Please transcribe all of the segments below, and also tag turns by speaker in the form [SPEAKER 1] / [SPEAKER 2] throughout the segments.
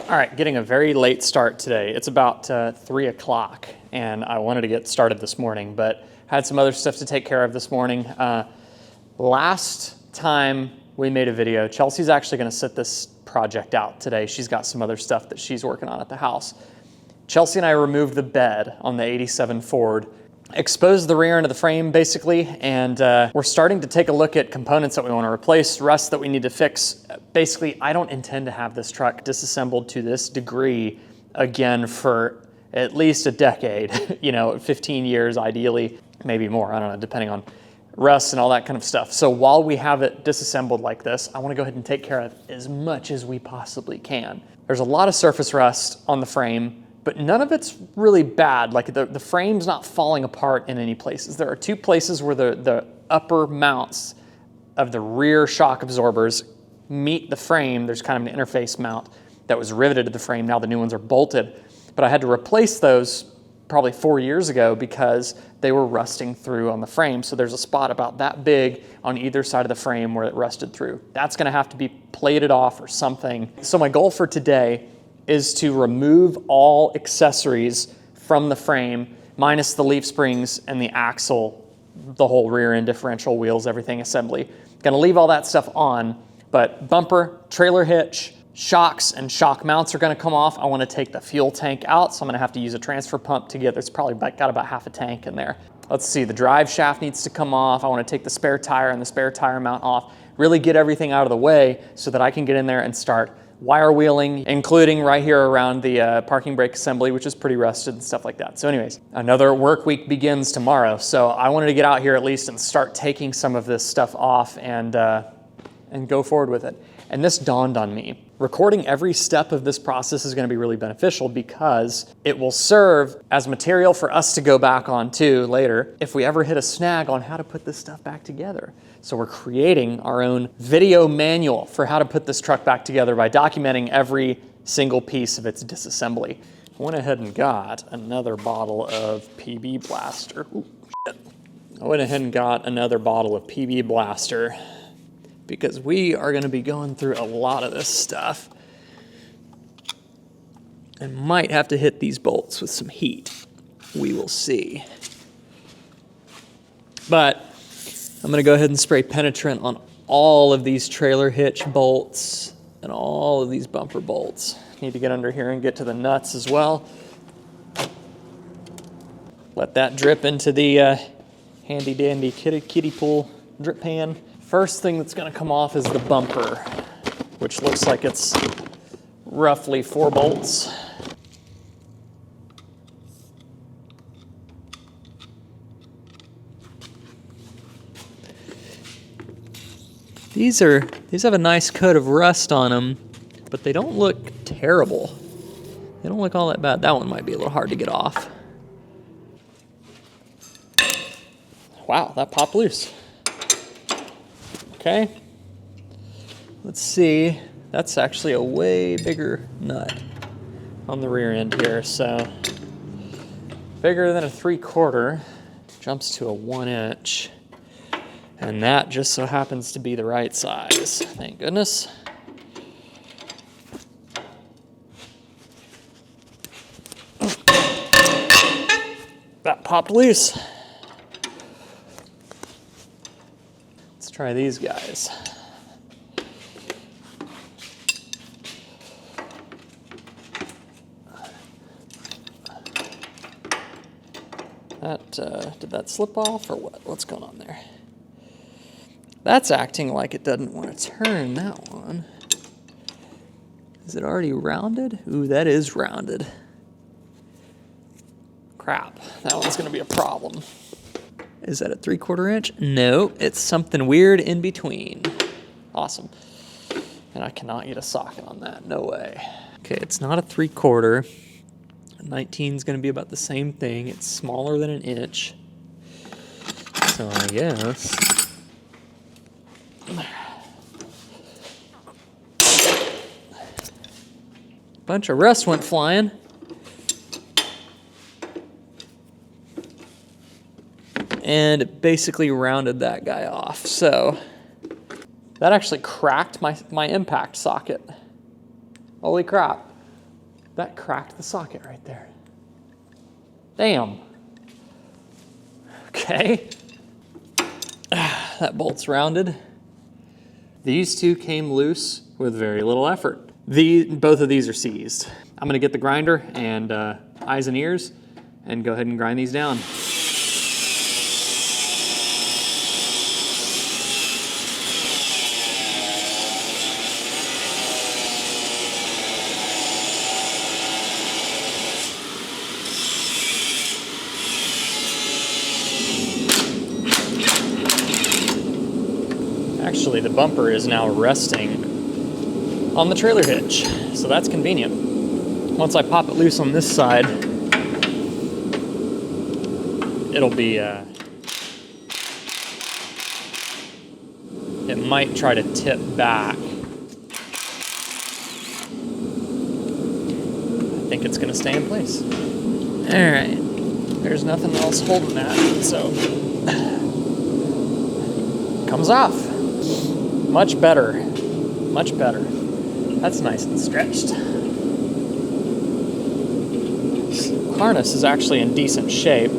[SPEAKER 1] All right, getting a very late start today. It's about 3 o'clock, and I wanted to get started this morning, but had some other stuff to take care of this morning. Last time we made a video, Chelsea's actually going to sit this project out today. She's got some other stuff that she's working on at the house. Chelsea and I removed the bed on the 87 Ford, exposed the rear end of the frame basically, and we're starting to take a look at components that we want to replace, rust that we need to fix. Basically, I don't intend to have this truck disassembled to this degree again for at least a decade, 15 years ideally, maybe more, I don't know, depending on rust and all that kind of stuff. So while we have it disassembled like this, I want to go ahead and take care of as much as we possibly can. There's a lot of surface rust on the frame, but none of it's really bad. Like the frame's not falling apart in any places. There are two places where the upper mounts of the rear shock absorbers meet the frame. There's kind of an interface mount that was riveted to the frame. Now the new ones are bolted, but I had to replace those probably 4 years ago because they were rusting through on the frame. So there's a spot about that big on either side of the frame where it rusted through. That's gonna have to be plated off or something. So my goal for today is to remove all accessories from the frame, minus the leaf springs and the axle, the whole rear end differential, wheels, everything assembly. Gonna leave all that stuff on, but bumper, trailer hitch, shocks and shock mounts are gonna come off. I wanna take the fuel tank out, so I'm gonna have to use a transfer pump to get, it's probably got about half a tank in there. Let's see, the drive shaft needs to come off. I wanna take the spare tire and the spare tire mount off, really get everything out of the way so that I can get in there and start wire wheeling, including right here around the parking brake assembly, which is pretty rusted and stuff like that. So anyways, another work week begins tomorrow. So I wanted to get out here at least and start taking some of this stuff off and go forward with it. And this dawned on me. Recording every step of this process is going to be really beneficial because it will serve as material for us to go back on to later if we ever hit a snag on how to put this stuff back together. So we're creating our own video manual for how to put this truck back together by documenting every single piece of its disassembly. I went ahead and got another bottle of PB Blaster. Ooh, shit. I went ahead and got another bottle of PB Blaster because we are going to be going through a lot of this stuff and might have to hit these bolts with some heat. We will see. But I'm going to go ahead and spray penetrant on all of these trailer hitch bolts and all of these bumper bolts. Need to get under here and get to the nuts as well. Let that drip into the handy dandy kiddie pool drip pan. First thing that's going to come off is the bumper, which looks like it's roughly 4 bolts. These have a nice coat of rust on them, but they don't look terrible. They don't look all that bad. That one might be a little hard to get off. Wow, that popped loose. Okay, let's see. That's actually a way bigger nut on the rear end here. So bigger than a 3/4, jumps to a 1 inch. And that just so happens to be the right size. Thank goodness. That popped loose. Let's try these guys. Did that slip off or what? What's going on there? That's acting like it doesn't want to turn, that one. Is it already rounded? Ooh, that is rounded. Crap, that one's gonna be a problem. Is that a 3/4 inch? No, it's something weird in between. Awesome. And I cannot get a socket on that, no way. Okay, it's not a 3/4. 19 is gonna be about the same thing. It's smaller than 1 inch. So I guess. Bunch of rust went flying. And it basically rounded that guy off. So that actually cracked my impact socket. Holy crap. That cracked the socket right there. Damn. Okay. That bolt's rounded. These two came loose with very little effort. Both of these are seized. I'm gonna get the grinder and eyes and ears and go ahead and grind these down. Actually, the bumper is now resting on the trailer hitch, so that's convenient. Once I pop it loose on this side, it'll be, it might try to tip back. I think it's gonna stay in place. All right, there's nothing else holding that, so comes off. Much better, much better. That's nice and stretched. This harness is actually in decent shape. So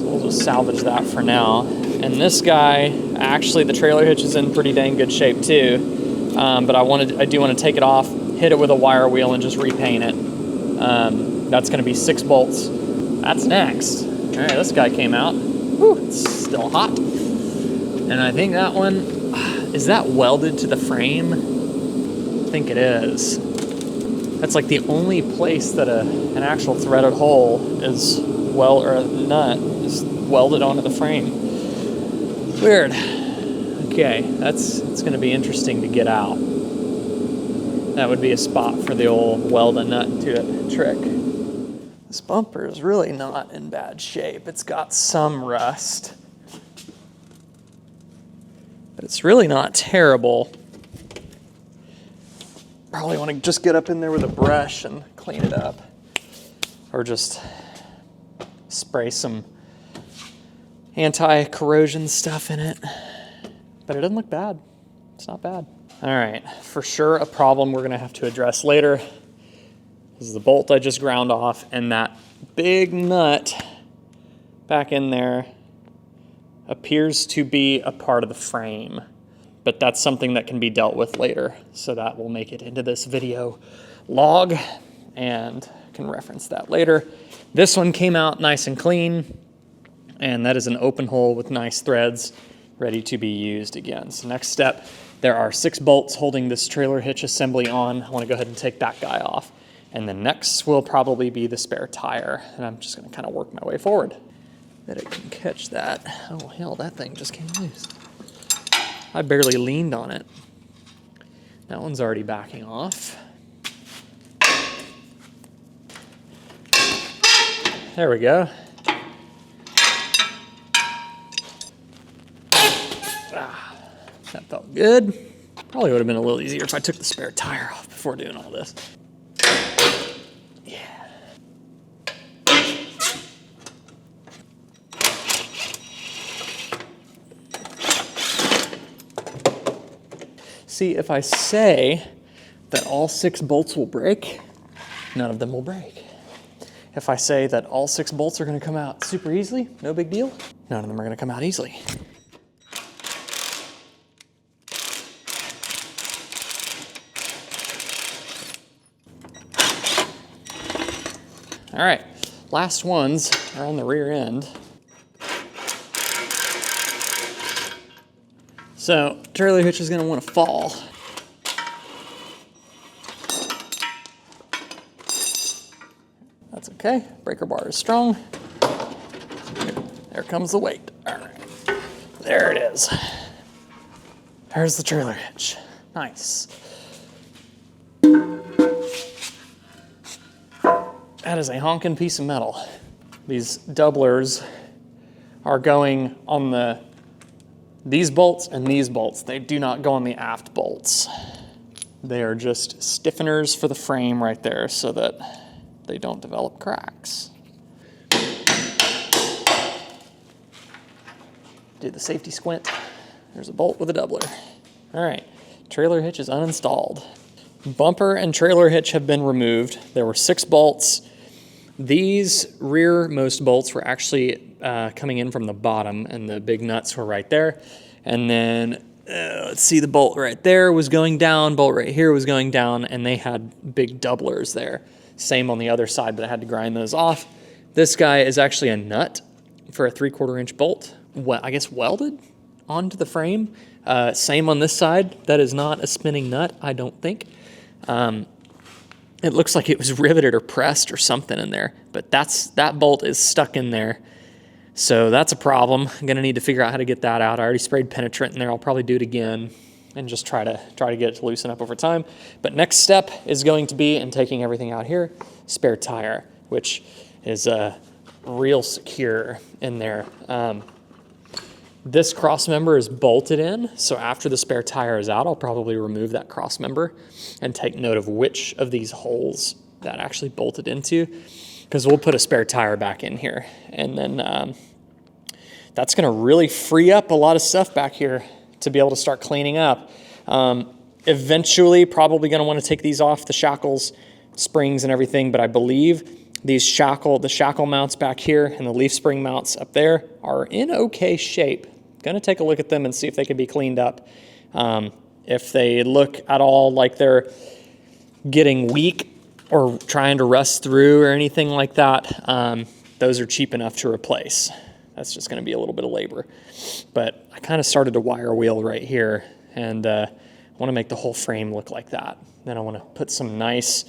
[SPEAKER 1] we'll just salvage that for now. And this guy, actually the trailer hitch is in pretty dang good shape too. But I do want to take it off, hit it with a wire wheel and just repaint it. That's gonna be 6 bolts. That's next. All right, this guy came out. Whew, it's still hot. And I think that one, is that welded to the frame? I think it is. That's like the only place that an actual threaded hole is or a nut is welded onto the frame. Weird. Okay, it's gonna be interesting to get out. That would be a spot for the old weld a nut to it trick. This bumper is really not in bad shape. It's got some rust, but it's really not terrible. Probably want to just get up in there with a brush and clean it up, or just spray some anti-corrosion stuff in it. But it doesn't look bad. It's not bad. All right, for sure a problem we're gonna have to address later. This is the bolt I just ground off, and that big nut back in there appears to be a part of the frame, but that's something that can be dealt with later. So that will make it into this video log and can reference that later. This one came out nice and clean, and that is an open hole with nice threads ready to be used again. So next step, there are 6 bolts holding this trailer hitch assembly on. I want to go ahead and take that guy off. And then next will probably be the spare tire. And I'm just gonna kind of work my way forward. Bet it can catch that. Oh hell, that thing just came loose. I barely leaned on it. That one's already backing off. There we go. That felt good. Probably would have been a little easier if I took the spare tire off before doing all this. See, if I say that all 6 bolts will break, none of them will break. If I say that all 6 bolts are going to come out super easily, no big deal, none of them are going to come out easily. All right, last ones are on the rear end. So, trailer hitch is going to want to fall. That's okay. Breaker bar is strong. There comes the weight. All right. There it is. There's the trailer hitch. Nice. That is a honking piece of metal. These doublers are going on these bolts and these bolts. They do not go on the aft bolts. They are just stiffeners for the frame right there so that they don't develop cracks. Do the safety squint. There's a bolt with a doubler. All right, Trailer hitch is uninstalled. Bumper and trailer hitch have been removed. There were 6 bolts. These rearmost bolts were actually coming in from the bottom, and the big nuts were right there. And then, let's see, the bolt right there was going down, bolt right here was going down, and they had big doublers there. Same on the other side, but I had to grind those off. This guy is actually a nut for a 3/4 inch bolt, I guess welded onto the frame. Same on this side. That is not a spinning nut, I don't think. It looks like it was riveted or pressed or something in there, but that bolt is stuck in there. So that's a problem. I'm gonna need to figure out how to get that out. I already sprayed penetrant in there. I'll probably do it again and just try to get it to loosen up over time. But next step is going to be, in taking everything out here, spare tire, which is real secure in there. This cross member is bolted in, so after the spare tire is out, I'll probably remove that cross member and take note of which of these holes that actually bolted into, because we'll put a spare tire back in here. And then that's gonna really free up a lot of stuff back here to be able to start cleaning up. Eventually, probably gonna wanna take these off, the shackles, springs and everything, but I believe the shackle mounts back here and the leaf spring mounts up there are in okay shape. Gonna take a look at them and see if they can be cleaned up. If they look at all like they're getting weak or trying to rust through or anything like that, those are cheap enough to replace. That's just gonna be a little bit of labor. But I kind of started to wire wheel right here, and I wanna make the whole frame look like that. Then I wanna put some nice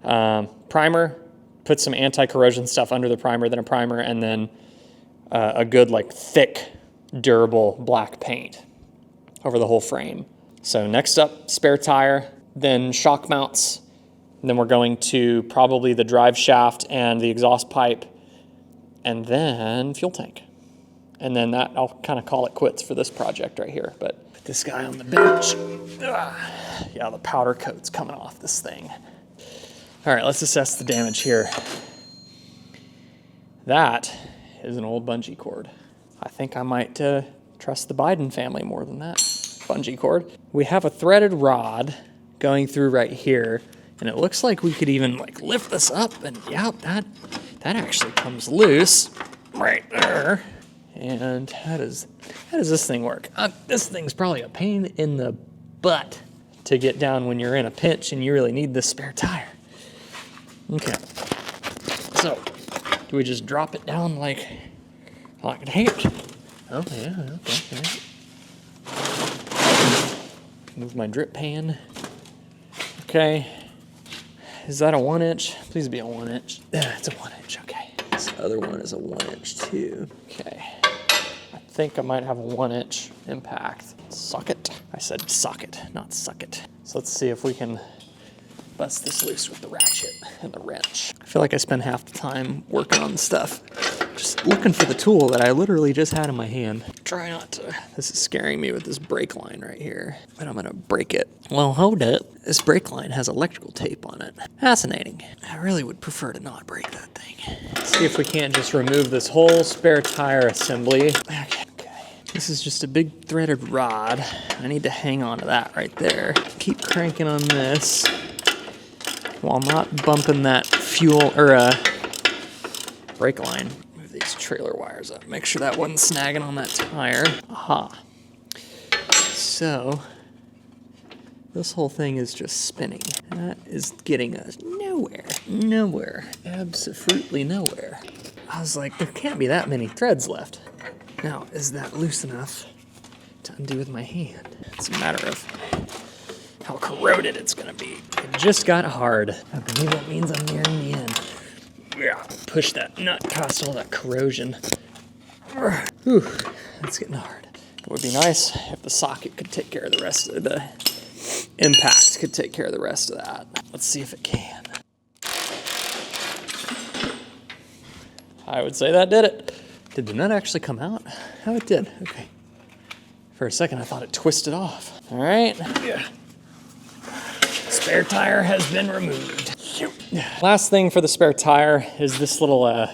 [SPEAKER 1] primer, put some anti-corrosion stuff under the primer, then a primer, and then a good like thick, durable black paint over the whole frame. So next up, spare tire, then shock mounts, and then we're going to probably the drive shaft and the exhaust pipe, and then fuel tank. And then that, I'll kind of call it quits for this project right here. But put this guy on the bench. Yeah, the powder coat's coming off this thing. All right, let's assess the damage here. That is an old bungee cord. I think I might trust the Biden family more than that bungee cord. We have a threaded rod going through right here, and it looks like we could even like lift this up, and yeah, that actually comes loose right there. And how does this thing work? This thing's probably a pain in the butt to get down when you're in a pinch and you really need this spare tire. Okay, so do we just drop it down like a hitch? Oh yeah, okay. Move my drip pan. Okay, is that a 1 inch? Please be a 1 inch. It's a 1 inch, okay. This other one is a 1 inch too. Okay, I think I might have a 1 inch impact. Socket. I said socket, not suck it. So let's see if we can bust this loose with the ratchet and the wrench. I feel like I spend half the time working on stuff, just looking for the tool that I literally just had in my hand. Try not to. This is scaring me with this brake line right here, but I'm gonna break it. Well, hold up. This brake line has electrical tape on it. Fascinating. I really would prefer to not break that thing. Let's see if we can't just remove this whole spare tire assembly. Okay. This is just a big threaded rod. I need to hang on to that right there. Keep cranking on this while not bumping that fuel or brake line. Move these trailer wires up. Make sure that wasn't snagging on that tire. Aha. So this whole thing is just spinning. That is getting us nowhere. Nowhere. Absolutely nowhere. I was like, there can't be that many threads left. Now, is that loose enough to undo with my hand? It's a matter of how corroded it's gonna be. It just got hard. I believe that means I'm nearing the end. Yeah, push that nut past all that corrosion. Whew, that's getting hard. It would be nice if the socket could take care of the rest of the impact, could take care of the rest of that. Let's see if it can. I would say that did it. Did the nut actually come out? Oh, it did. Okay. For a second, I thought it twisted off. All right. Yeah. Spare tire has been removed. Last thing for the spare tire is this little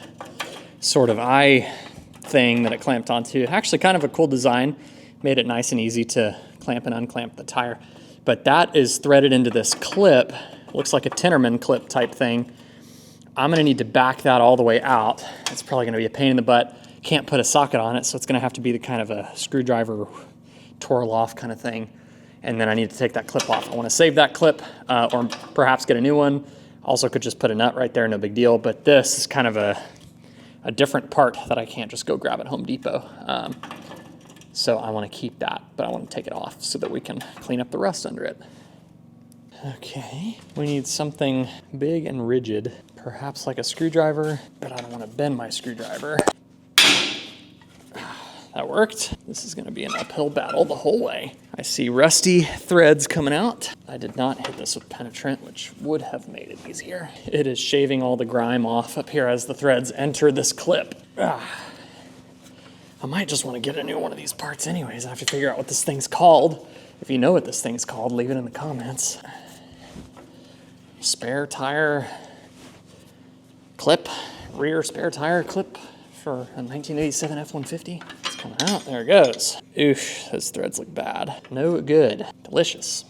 [SPEAKER 1] sort of eye thing that it clamped onto. Actually kind of a cool design. Made it nice and easy to clamp and unclamp the tire. but that is threaded into this clip. Looks like a Tinnerman clip type thing. I'm gonna need to back that all the way out. It's probably gonna be a pain in the butt. Can't put a socket on it, so it's gonna have to be the kind of a screwdriver twirl off kind of thing. And then I need to take that clip off. I wanna save that clip or perhaps get a new one. Also could just put a nut right there, no big deal. But this is kind of a different part that I can't just go grab at Home Depot. So I wanna keep that, but I wanna take it off so that we can clean up the rust under it. Okay, we need something big and rigid, perhaps like a screwdriver, but I don't want to bend my screwdriver. That worked. This is going to be an uphill battle the whole way. I see rusty threads coming out. I did not hit this with penetrant, which would have made it easier. It is shaving all the grime off up here as the threads enter this clip. I might just want to get a new one of these parts anyways. I have to figure out what this thing's called. If you know what this thing's called, leave it in the comments. Spare tire clip, rear spare tire clip for a 1987 F-150. It's coming out, there it goes. Oof, those threads look bad. No good, delicious.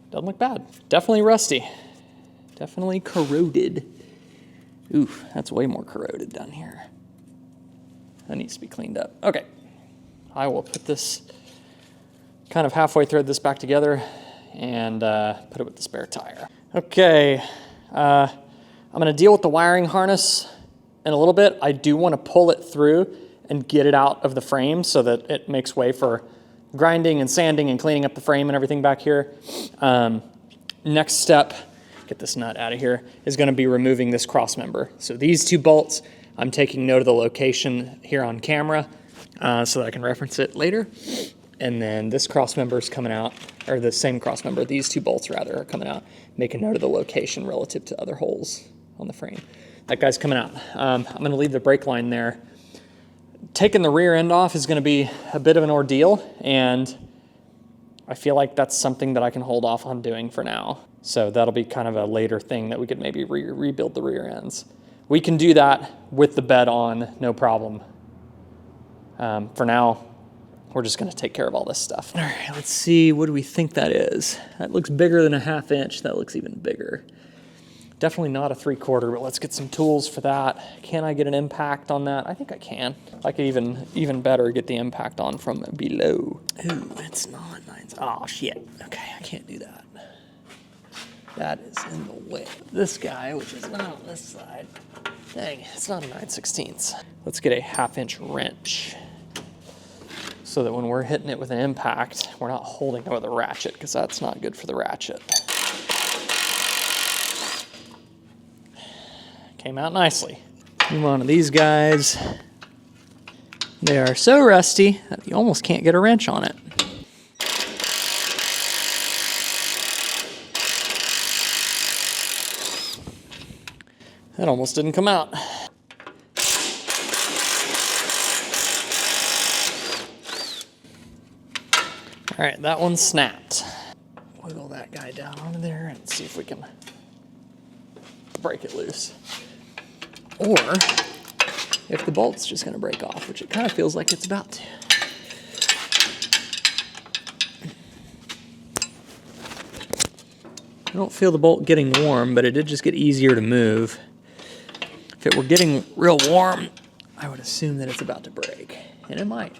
[SPEAKER 1] Doesn't look bad. Definitely rusty, definitely corroded. Oof, that's way more corroded down here. That needs to be cleaned up. Okay, I will put this, kind of halfway thread this back together and put it with the spare tire. Okay, I'm gonna deal with the wiring harness in a little bit. I do wanna pull it through and get it out of the frame so that it makes way for grinding and sanding and cleaning up the frame and everything back here. Next step, get this nut out of here, is gonna be removing this cross member. So these two bolts, I'm taking note of the location here on camera so that I can reference it later. And then this cross member is coming out, or the same cross member, these two bolts rather, are coming out. Make a note of the location relative to other holes on the frame. That guy's coming out. I'm gonna leave the brake line there. Taking the rear end off is gonna be a bit of an ordeal, and I feel like that's something that I can hold off on doing for now. So that'll be kind of a later thing that we could maybe rebuild the rear ends. We can do that with the bed on, no problem. For now, we're just gonna take care of all this stuff. All right, let's see, what do we think that is? That looks bigger than a 1/2 inch. That looks even bigger. Definitely not a 3/4, but let's get some tools for that. Can I get an impact on that? I think I can. I could even better get the impact on from below. Ooh, it's not nice. Oh shit, okay, I can't do that. That is in the way. This guy, which is not on this side, dang, it's not a 9/16. Let's get a 1/2 inch wrench, so that when we're hitting it with an impact, we're not holding it with a ratchet, because that's not good for the ratchet. Came out nicely. Move on to these guys. They are so rusty that you almost can't get a wrench on it. That almost didn't come out. All right, that one snapped. Wiggle that guy down onto there and see if we can break it loose. Or if the bolt's just gonna break off, which it kind of feels like it's about to. I don't feel the bolt getting warm, but it did just get easier to move. If it were getting real warm, I would assume that it's about to break, and it might.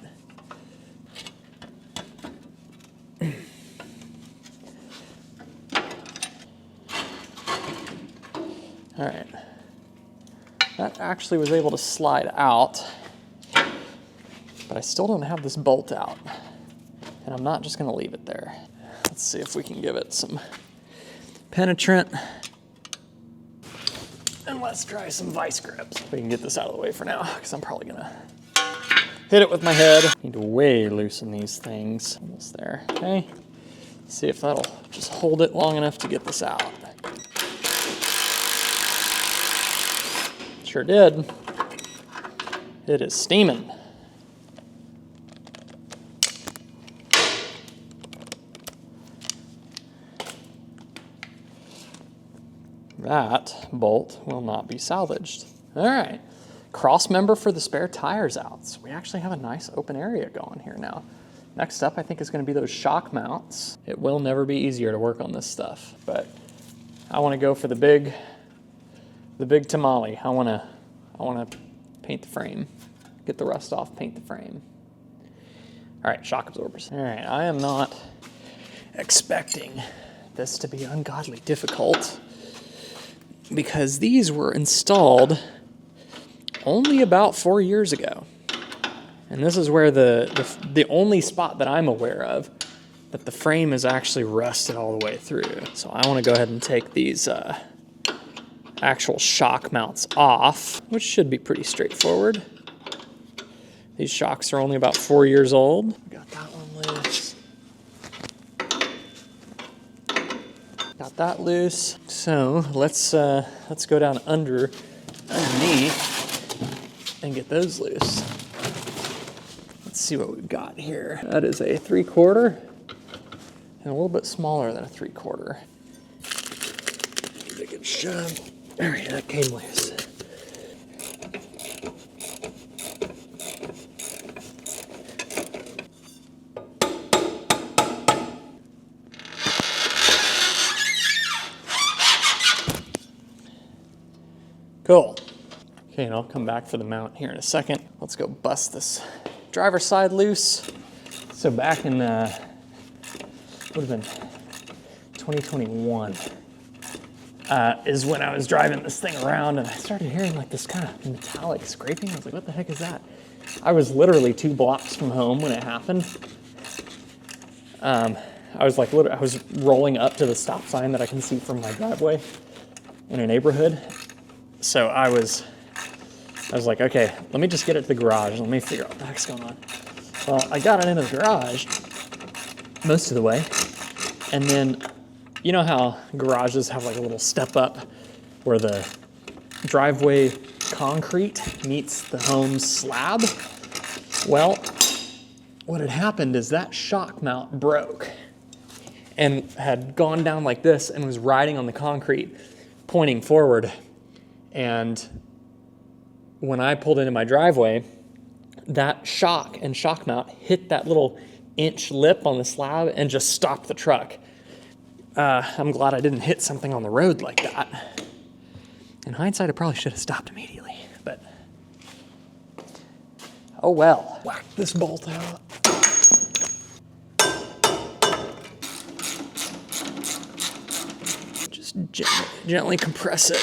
[SPEAKER 1] All right, that actually was able to slide out, but I still don't have this bolt out, and I'm not just gonna leave it there. Let's see if we can give it some penetrant, and let's try some vice grips. We can get this out of the way for now, because I'm probably gonna hit it with my head. Need to way loosen these things. Almost there, okay? See if that'll just hold it long enough to get this out. Sure did. It is steaming. That bolt will not be salvaged. All right, cross member for the spare tires out. So we actually have a nice open area going here now. Next up, I think, is going to be those shock mounts. It will never be easier to work on this stuff, but I want to go for the big tamale. I want to paint the frame, get the rust off, paint the frame. All right, shock absorbers. All right, I am not expecting this to be ungodly difficult because these were installed only about 4 years ago. And this is where the only spot that I'm aware of that the frame is actually rusted all the way through. So I want to go ahead and take these actual shock mounts off, which should be pretty straightforward. These shocks are only about 4 years old. Got that one loose. Got that loose. So let's go down underneath and get those loose. Let's see what we've got here. That is a 3/4 and a little bit smaller than a 3/4. Give it a good shove. All right, that came loose. Cool. Okay, and I'll come back for the mount here in a second. Let's go bust this driver's side loose. So back in, would have been 2021, is when I was driving this thing around and I started hearing like this kind of metallic scraping. I was like, what the heck is that? I was literally 2 blocks from home when it happened. I was like, I was rolling up to the stop sign that I can see from my driveway in a neighborhood. So I was like, okay, let me just get it to the garage. Let me figure out what the heck's going on. Well, I got it into the garage most of the way. And then, you know how garages have like a little step up where the driveway concrete meets the home's slab? Well, what had happened is that shock mount broke and had gone down like this and was riding on the concrete, pointing forward. And when I pulled into my driveway, that shock and shock mount hit that little inch lip on the slab and just stopped the truck. I'm glad I didn't hit something on the road like that. In hindsight, I probably should have stopped immediately, but oh well. Whack this bolt out. Just gently compress it.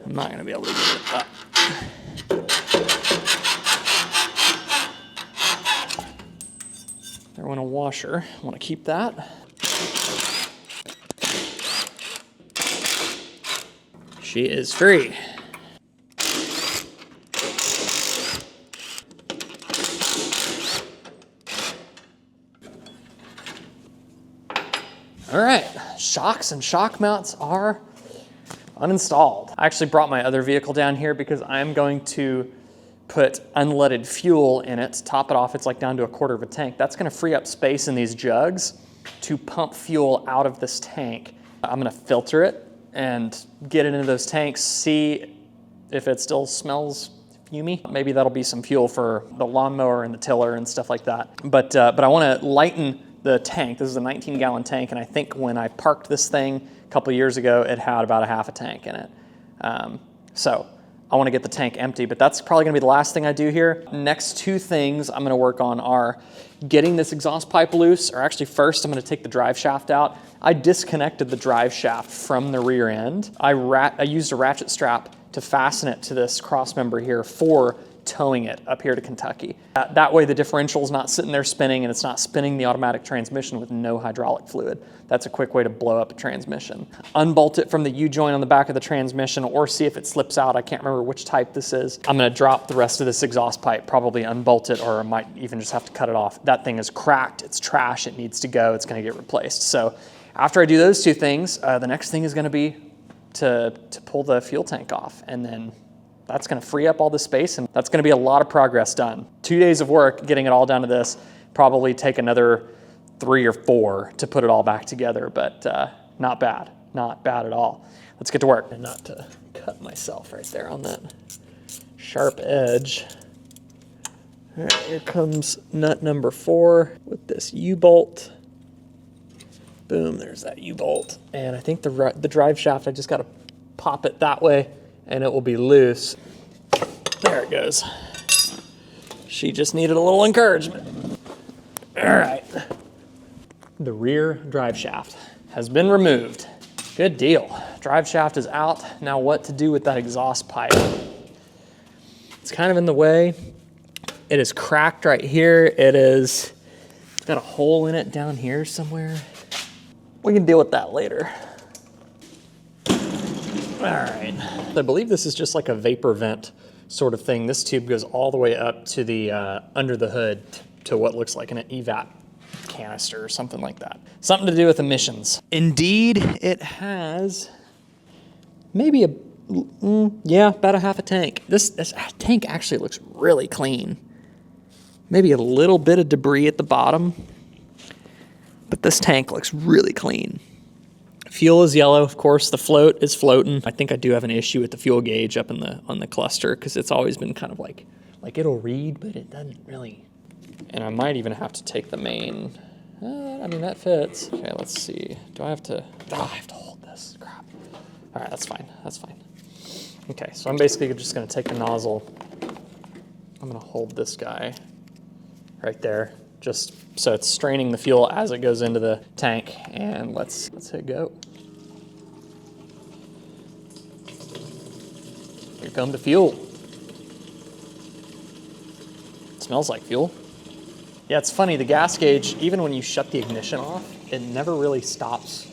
[SPEAKER 1] I'm not going to be able to get it up. There went a washer. I want to keep that. She is free. All right, shocks and shock mounts are uninstalled. I actually brought my other vehicle down here because I'm going to put unleaded fuel in it, top it off. It's like down to 1/4 of a tank. That's going to free up space in these jugs to pump fuel out of this tank. I'm going to filter it and get it into those tanks, see if it still smells fumey. Maybe that'll be some fuel for the lawnmower and the tiller and stuff like that. But I want to lighten the tank. This is a 19-gallon tank, and I think when I parked this thing a couple years ago, it had about a half a tank in it. So I want to get the tank empty, but that's probably going to be the last thing I do here. Next 2 things I'm going to work on are getting this exhaust pipe loose, or actually first I'm going to take the drive shaft out. I disconnected the drive shaft from the rear end. I used a ratchet strap to fasten it to this Crossmember here for towing it up here to Kentucky. That way the differential's not sitting there spinning and it's not spinning the automatic transmission with no hydraulic fluid. That's a quick way to blow up a transmission. Unbolt it from the U-joint on the back of the transmission or see if it slips out. I can't remember which type this is. I'm gonna drop the rest of this exhaust pipe, probably unbolt it, or I might even just have to cut it off. That thing is cracked, it's trash, it needs to go, it's gonna get replaced. So after I do those 2 things, the next thing is gonna be to pull the fuel tank off, and then that's going to free up all the space, and that's going to be a lot of progress done. 2 days of work getting it all down to this, probably take another 3 or 4 to put it all back together, but not bad at all. Let's get to work. And not to cut myself right there on that sharp edge. All right, here comes nut number 4 with this U-bolt. Boom, there's that U-bolt. And I think the drive shaft, I just got to pop it that way and it will be loose. There it goes. She just needed a little encouragement. All right. The rear drive shaft has been removed. Good deal. Drive shaft is out. Now what to do with that exhaust pipe? It's kind of in the way. It is cracked right here. It's got a hole in it down here somewhere. We can deal with that later. All right. I believe this is just like a vapor vent sort of thing. This tube goes all the way up to the under the hood to what looks like an evap canister or something like that. Something to do with emissions. Indeed, it has maybe about a half a tank. This tank actually looks really clean. Maybe a little bit of debris at the bottom, but this tank looks really clean. Fuel is yellow, of course. The float is floating. I think I do have an issue with the fuel gauge up on the cluster because it's always been kind of like it'll read, but it doesn't really. And I might even have to take the main. I mean, that fits. Okay, let's see. Do I have to? Oh, I have to hold this. Crap. All right, that's fine. That's fine. Okay, so I'm basically just going to take the nozzle. I'm going to hold this guy right there, just so it's straining the fuel as it goes into the tank. And let's hit go. Here come the fuel. It smells like fuel. Yeah, it's funny, the gas gauge, even when you shut the ignition off, it never really stops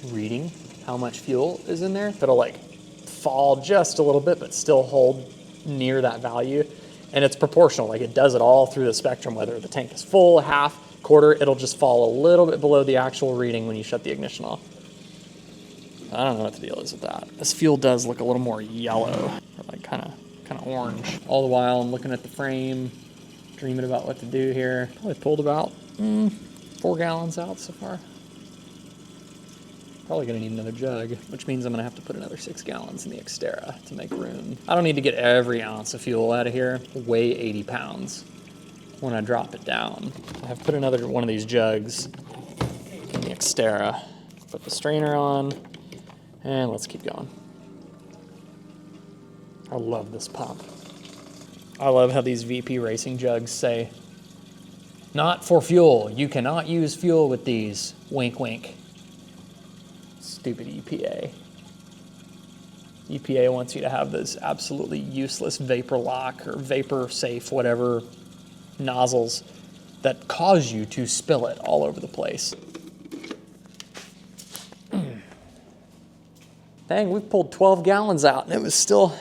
[SPEAKER 1] reading how much fuel is in there. It'll like fall just a little bit, but still hold near that value. And it's proportional, like it does it all through the spectrum, whether the tank is full, half, quarter, it'll just fall a little bit below the actual reading when you shut the ignition off. I don't know what the deal is with that. This fuel does look a little more yellow, or like kind of orange. All the while I'm looking at the frame, dreaming about what to do here. Probably pulled about 4 gallons out so far. Probably gonna need another jug, which means I'm gonna have to put another 6 gallons in the Xterra to make room. I don't need to get every ounce of fuel out of here. Weigh 80 pounds when I drop it down. I have put another one of these jugs in the Xterra. Put the strainer on, and let's keep going. I love this pump. I love how these VP racing jugs say, "Not for fuel. You cannot use fuel with these." Wink, wink. Stupid EPA. EPA wants you to have this absolutely useless vapor lock or vapor safe, whatever, nozzles that cause you to spill it all over the place. Dang, we pulled 12 gallons out and it was still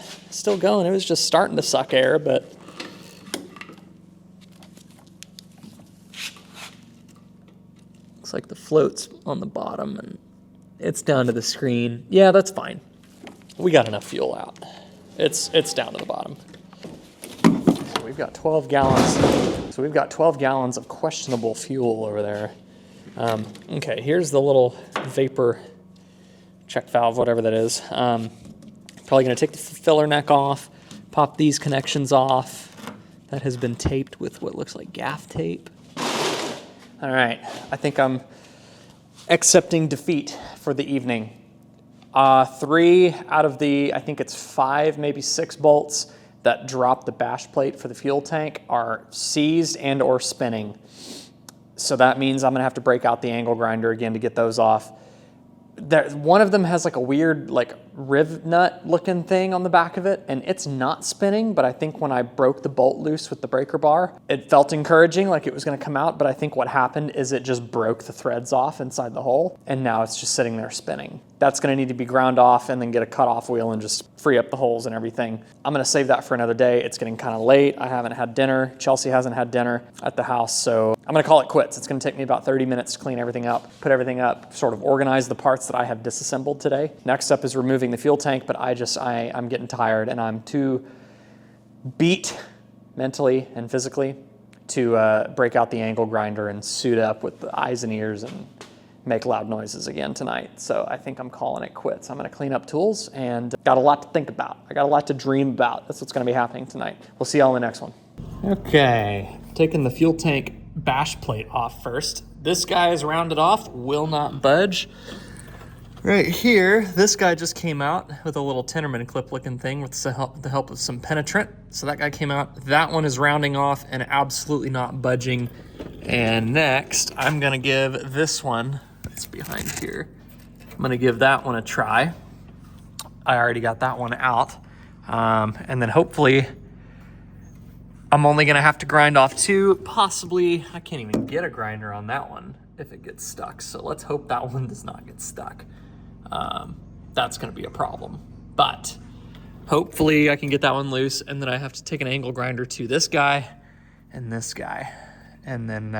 [SPEAKER 1] going. It was just starting to suck air, but looks like the float's on the bottom and it's down to the screen. Yeah, that's fine. We got enough fuel out. It's down to the bottom. So we've got 12 gallons. So we've got 12 gallons of questionable fuel over there. Okay, here's the little vapor check valve, whatever that is. Probably gonna take the filler neck off, pop these connections off. That has been taped with what looks like gaff tape. All right, I think I'm accepting defeat for the evening. 3 out of the, I think it's 5, maybe 6 bolts that drop the bash plate for the fuel tank are seized and or spinning. So that means I'm gonna have to break out the angle grinder again to get those off. One of them has like a weird like riv nut looking thing on the back of it, and it's not spinning, but I think when I broke the bolt loose with the breaker bar, it felt encouraging, like it was gonna come out, but I think what happened is it just broke the threads off inside the hole, and now it's just sitting there spinning. That's gonna need to be ground off and then get a cutoff wheel and just free up the holes and everything. I'm gonna save that for another day. It's getting kind of late. I haven't had dinner. Chelsea hasn't had dinner at the house, so I'm gonna call it quits. It's gonna take me about 30 minutes to clean everything up, put everything up, sort of organize the parts that I have disassembled today. Next up is removing the fuel tank, but I'm getting tired and I'm too beat mentally and physically to break out the angle grinder and suit up with the eyes and ears and make loud noises again tonight. So I think I'm calling it quits. I'm gonna clean up tools and got a lot to think about. I got a lot to dream about. That's what's gonna be happening tonight. We'll see y'all in the next one. Okay, taking the fuel tank bash plate off first. This guy is rounded off, will not budge. Right here, this guy just came out with a little Tenderman clip looking thing with the help of some penetrant. So that guy came out. That one is rounding off and absolutely not budging. And next, I'm gonna give this one, that's behind here, I'm gonna give that one a try. I already got that one out. And then hopefully, I'm only gonna have to grind off two, possibly, I can't even get a grinder on that one if it gets stuck. So let's hope that one does not get stuck. That's gonna be a problem. But hopefully I can get that one loose, and then I have to take an angle grinder to this guy and this guy. And then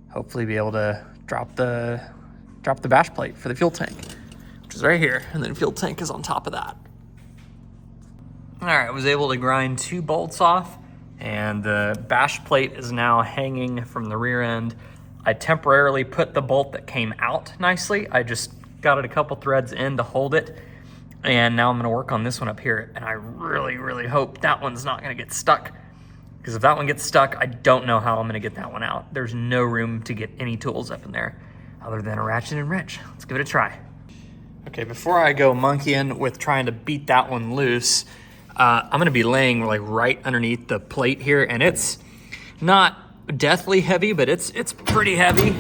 [SPEAKER 1] hopefully be able to drop the bash plate for the fuel tank, which is right here. And then fuel tank is on top of that. All right, I was able to grind two bolts off, and the bash plate is now hanging from the rear end. I temporarily put the bolt that came out nicely. I just got it a couple threads in to hold it, and now I'm gonna work on this one up here, and I really, really hope that one's not gonna get stuck, because if that one gets stuck, I don't know how I'm gonna get that one out. There's no room to get any tools up in there other than a ratchet and wrench. Let's give it a try. Okay, before I go monkeying with trying to beat that one loose, I'm gonna be laying like right underneath the plate here, and it's not deathly heavy, but it's pretty heavy.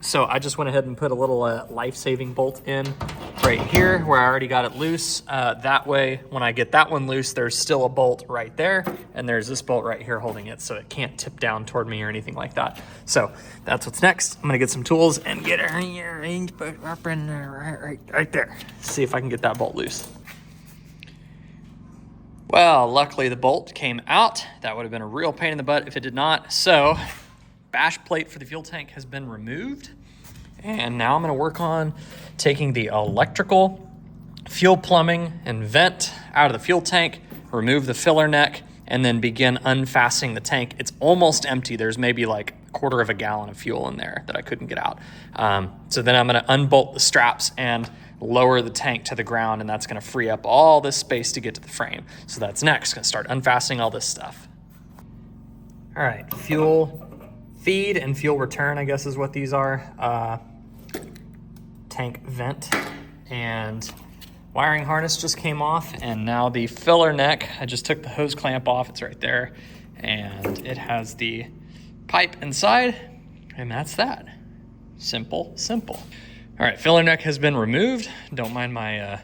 [SPEAKER 1] So I just went ahead and put a little life-saving bolt in right here where I already got it loose. That way, when I get that one loose, there's still a bolt right there, and there's this bolt right here holding it, so it can't tip down toward me or anything like that. So that's what's next. I'm gonna get some tools and get her here, up in there, right there. See if I can get that bolt loose. Well, luckily the bolt came out. That would have been a real pain in the butt if it did not. So, bash plate for the fuel tank has been removed. And now I'm gonna work on taking the electrical, fuel plumbing, and vent out of the fuel tank, remove the filler neck, and then begin unfastening the tank. It's almost empty. There's maybe like a quarter of a gallon of fuel in there that I couldn't get out. So then I'm gonna unbolt the straps and lower the tank to the ground, and that's gonna free up all this space to get to the frame. So that's next, gonna start unfastening all this stuff. All right, fuel feed and fuel return, I guess is what these are. Tank vent and wiring harness just came off, and now the filler neck, I just took the hose clamp off, it's right there, and it has the pipe inside, and that's that. Simple, simple. All right, filler neck has been removed. Don't mind my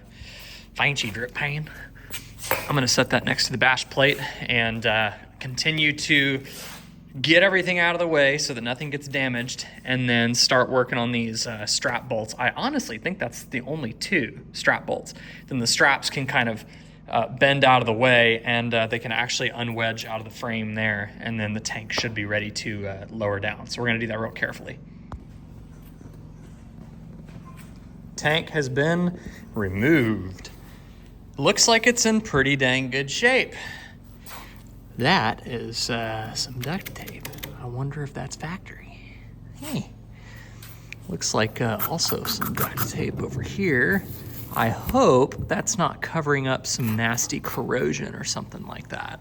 [SPEAKER 1] Finchy drip pan. I'm gonna set that next to the bash plate and continue to get everything out of the way so that nothing gets damaged, and then start working on these strap bolts. I honestly think that's the only two strap bolts. Then the straps can kind of bend out of the way, and they can actually unwedge out of the frame there, and then the tank should be ready to lower down. So we're gonna do that real carefully. Tank has been removed. Looks like it's in pretty dang good shape. That is some duct tape. I wonder if that's factory. Hey, looks like also some duct tape over here. I hope that's not covering up some nasty corrosion or something like that.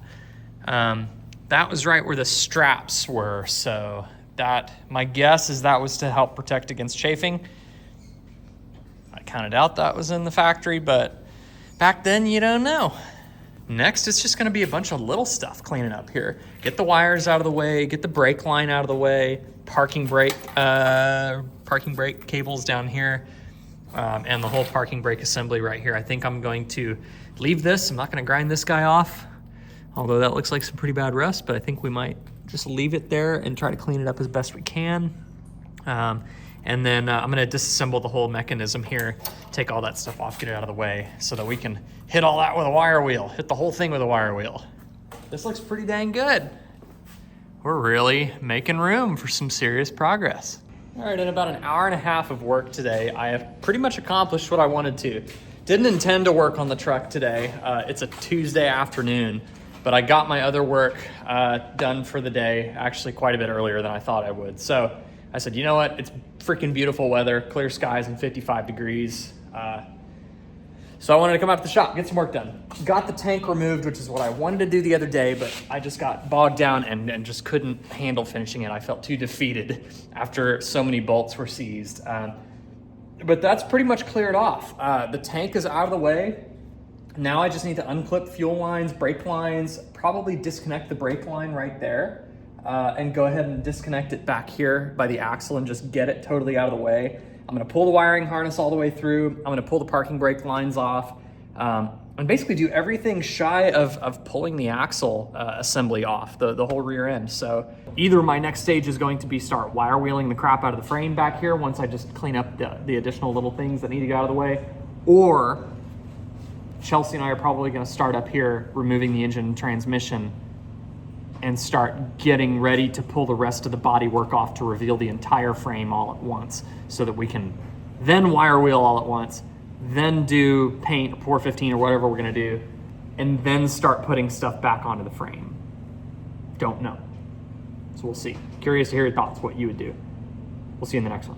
[SPEAKER 1] That was right where the straps were, so that, my guess is that was to help protect against chafing. I kind of doubt that was in the factory, but back then you don't know. Next, it's just gonna be a bunch of little stuff cleaning up here. Get the wires out of the way, get the brake line out of the way, parking brake cables down here, and the whole parking brake assembly right here. I think I'm going to leave this. I'm not gonna grind this guy off, although that looks like some pretty bad rust, but I think we might just leave it there and try to clean it up as best we can. And then I'm gonna disassemble the whole mechanism here, take all that stuff off, get it out of the way, so that we can hit all that with a wire wheel, hit the whole thing with a wire wheel. This looks pretty dang good. We're really making room for some serious progress. All right, in about an hour and a half of work today, I have pretty much accomplished what I wanted to. Didn't intend to work on the truck today. It's a Tuesday afternoon, but I got my other work done for the day, actually quite a bit earlier than I thought I would. So I said, you know what? It's freaking beautiful weather, clear skies and 55 degrees. So I wanted to come out to the shop, get some work done. Got the tank removed, which is what I wanted to do the other day, but I just got bogged down and just couldn't handle finishing it. I felt too defeated after so many bolts were seized. But that's pretty much cleared off. The tank is out of the way. Now I just need to unclip fuel lines, brake lines, probably disconnect the brake line right there, and go ahead and disconnect it back here by the axle and just get it totally out of the way. I'm gonna pull the wiring harness all the way through. I'm gonna pull the parking brake lines off, and basically do everything shy of pulling the axle assembly off, the whole rear end. So either my next stage is going to be start wire wheeling the crap out of the frame back here once I just clean up the additional little things that need to get out of the way, or Chelsea and I are probably gonna start up here, removing the engine and transmission, and start getting ready to pull the rest of the bodywork off to reveal the entire frame all at once, so that we can then wire wheel all at once, then do paint, 415 or whatever we're gonna do, and then start putting stuff back onto the frame. Don't know. So we'll see. Curious to hear your thoughts, what you would do. We'll see you in the next one.